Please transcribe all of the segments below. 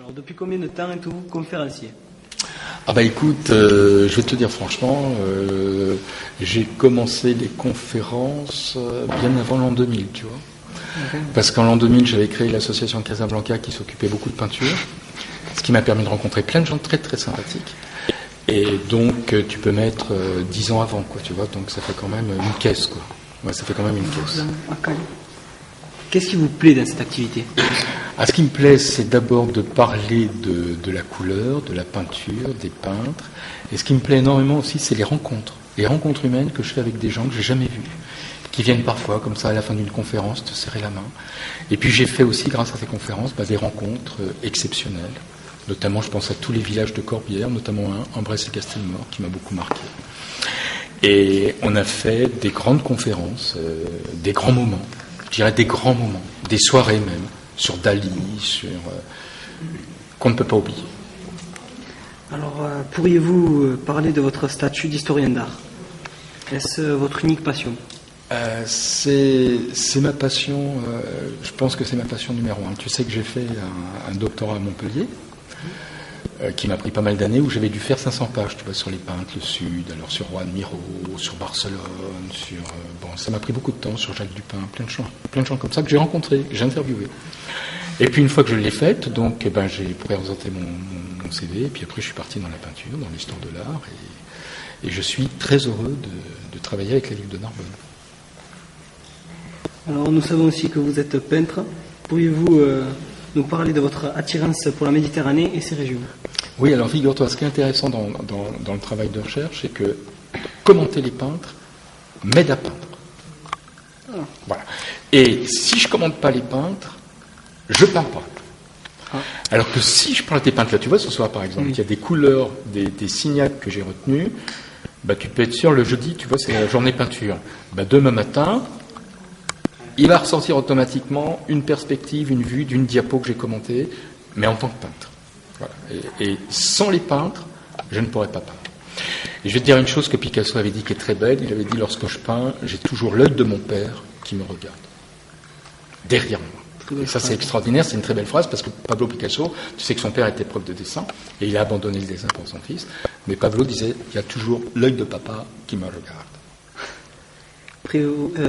Alors, depuis combien de temps êtes-vous conférencier? Ah bah écoute, je vais te dire franchement, j'ai commencé les conférences bien avant l'an 2000, tu vois. Okay. Parce qu'en l'an 2000, j'avais créé l'association Casablanca qui s'occupait beaucoup de peinture, ce qui m'a permis de rencontrer plein de gens très très sympathiques. Et donc tu peux mettre 10 ans avant, quoi, tu vois, donc ça fait quand même une caisse, quoi. Ouais, ça fait quand même une caisse. Okay. Qu'est-ce qui vous plaît dans cette activité? Ce qui me plaît, c'est d'abord de parler de la couleur, de la peinture, des peintres. Et ce qui me plaît énormément aussi, c'est les rencontres humaines que je fais avec des gens que j'ai jamais vus, qui viennent parfois, comme ça, à la fin d'une conférence, te serrer la main. Et puis j'ai fait aussi, grâce à ces conférences, des rencontres exceptionnelles. Notamment, je pense à tous les villages de Corbière, notamment un, en Bresse et Castelmort, qui m'a beaucoup marqué. Et on a fait des grandes conférences, des grands moments, je dirais des grands moments, des soirées même, sur Dali, qu'on ne peut pas oublier. Alors, pourriez-vous parler de votre statut d'historien d'art? Est-ce votre unique passion? C'est ma passion, je pense que c'est ma passion numéro un. Tu sais que j'ai fait un doctorat à Montpellier, qui m'a pris pas mal d'années, où j'avais dû faire 500 pages, tu vois, sur les peintres, le Sud, alors sur Juan Miró, sur Barcelone, ça m'a pris beaucoup de temps, sur Jacques Dupin, plein de gens comme ça que j'ai rencontrés, que j'ai interviewés. Et puis une fois que je l'ai faite, donc j'ai présenté mon CV, et puis après je suis parti dans la peinture, dans l'histoire de l'art, et je suis très heureux de travailler avec la ville de Narbonne. Alors nous savons aussi que vous êtes peintre. Pourriez-vous nous parler de votre attirance pour la Méditerranée et ses régions? Oui, alors figure-toi, ce qui est intéressant dans le travail de recherche, c'est que commenter les peintres m'aide à peindre. Ah. Voilà. Et si je ne commente pas les peintres, je ne peins pas. Ah. Alors que si je parle des peintres, là tu vois ce soir par exemple, il y a des couleurs, des signacs que j'ai retenus, tu peux être sûr, le jeudi, tu vois, c'est la journée peinture. Demain matin, il va ressortir automatiquement une perspective, une vue d'une diapo que j'ai commentée, mais en tant que peintre. Voilà. Et sans les peintres, je ne pourrais pas peindre. Et je vais te dire une chose que Picasso avait dit qui est très belle. Il avait dit, lorsque je peins, j'ai toujours l'œil de mon père qui me regarde. Derrière moi. Et ça, c'est extraordinaire, c'est une très belle phrase, parce que Pablo Picasso, tu sais que son père était prof de dessin, et il a abandonné le dessin pour son fils. Mais Pablo disait, il y a toujours l'œil de papa qui me regarde.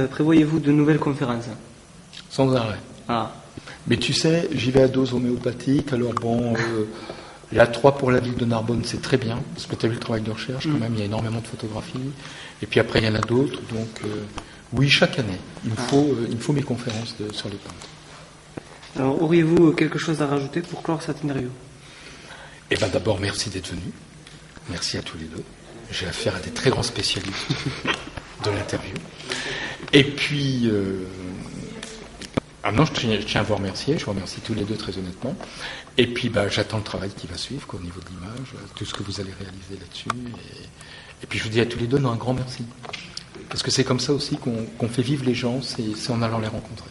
Prévoyez-vous de nouvelles conférences? Sans arrêt. Ah. Mais tu sais, j'y vais à dose homéopathique, alors la 3 pour la ville de Narbonne, c'est très bien, parce que tu as vu le travail de recherche, quand même, il y a énormément de photographies, et puis après il y en a d'autres, donc oui, chaque année, il me faut mes conférences sur les peintres. Alors, auriez-vous quelque chose à rajouter pour clore cette interview? Eh bien d'abord, merci d'être venu, merci à tous les deux, j'ai affaire à des très grands spécialistes de l'interview, et puis... non, je tiens à vous remercier, je vous remercie tous les deux très honnêtement. Et puis j'attends le travail qui va suivre au niveau de l'image, tout ce que vous allez réaliser là-dessus. Et puis je vous dis à tous les deux un grand merci. Parce que c'est comme ça aussi qu'on fait vivre les gens, c'est en allant les rencontrer.